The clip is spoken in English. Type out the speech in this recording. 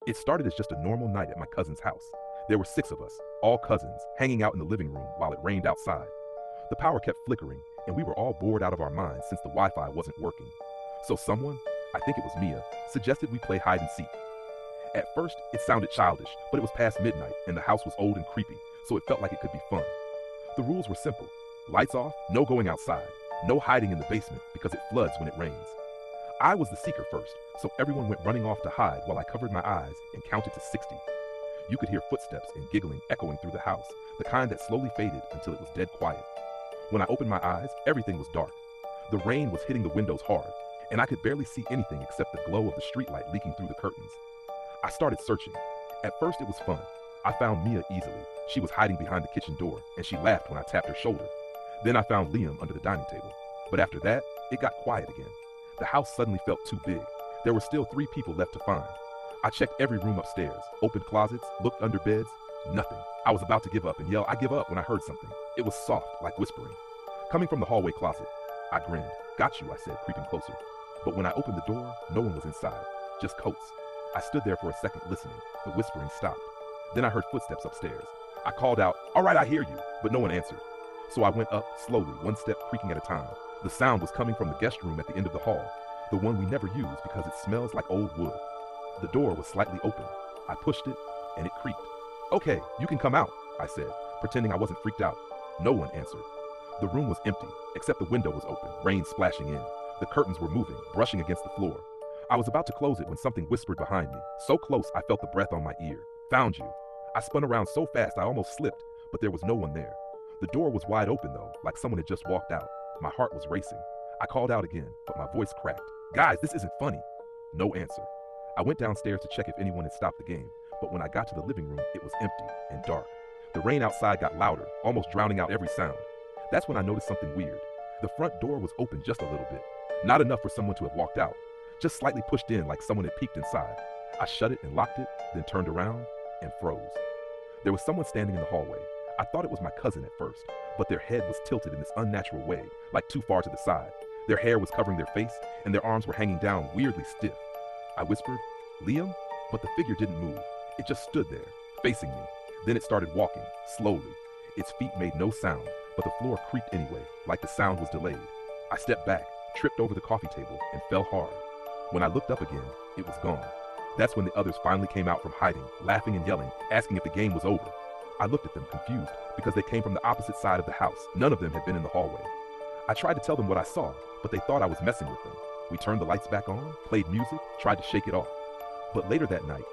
It started as just a normal night at my cousin's house. There were 6 of us, all cousins, hanging out in the living room while it rained outside. The power kept flickering, and we were all bored out of our minds since the Wi-Fi wasn't working. So someone, I think it was Mia, suggested we play hide and seek. At first, it sounded childish, but it was past midnight, and the house was old and creepy, so it felt like it could be fun. The rules were simple. Lights off, no going outside, no hiding in the basement because it floods when it rains. I was the seeker first, so everyone went running off to hide while I covered my eyes and counted to 60. You could hear footsteps and giggling echoing through the house, the kind that slowly faded until it was dead quiet. When I opened my eyes, everything was dark. The rain was hitting the windows hard, and I could barely see anything except the glow of the streetlight leaking through the curtains. I started searching. At first it was fun. I found Mia easily. She was hiding behind the kitchen door, and she laughed when I tapped her shoulder. Then I found Liam under the dining table. But after that, it got quiet again. The house suddenly felt too big. There were still 3 people left to find. I checked every room upstairs, opened closets, looked under beds. Nothing. I was about to give up and yell, "I give up," when I heard something. It was soft, like whispering. Coming from the hallway closet. I grinned. "Got you," I said, creeping closer. But when I opened the door, no one was inside, just coats. I stood there for a second listening. The whispering stopped. Then I heard footsteps upstairs. I called out, "All right, I hear you," but no one answered. So I went up, slowly, one step creaking at a time. The sound was coming from the guest room at the end of the hall, the one we never use because it smells like old wood. The door was slightly open. I pushed it, and it creaked. "Okay, you can come out," I said, pretending I wasn't freaked out. No one answered. The room was empty, except the window was open, rain splashing in. The curtains were moving, brushing against the floor. I was about to close it when something whispered behind me, so close I felt the breath on my ear. "Found you." I spun around so fast I almost slipped, but there was no one there. The door was wide open though, like someone had just walked out. My heart was racing. I called out again, but my voice cracked. "Guys, this isn't funny." No answer. I went downstairs to check if anyone had stopped the game, but when I got to the living room, it was empty and dark. The rain outside got louder, almost drowning out every sound. That's when I noticed something weird. The front door was open just a little bit. Not enough for someone to have walked out. Just slightly pushed in like someone had peeked inside. I shut it and locked it, then turned around and froze. There was someone standing in the hallway. I thought it was my cousin at first, but their head was tilted in this unnatural way, like too far to the side. Their hair was covering their face, and their arms were hanging down weirdly stiff. I whispered, "Liam?" But the figure didn't move. It just stood there, facing me. Then it started walking, slowly. Its feet made no sound, but the floor creaked anyway, like the sound was delayed. I stepped back, tripped over the coffee table, and fell hard. When I looked up again, it was gone. That's when the others finally came out from hiding, laughing and yelling, asking if the game was over. I looked at them confused because they came from the opposite side of the house. None of them had been in the hallway. I tried to tell them what I saw, but they thought I was messing with them. We turned the lights back on, played music, tried to shake it off. But later that night,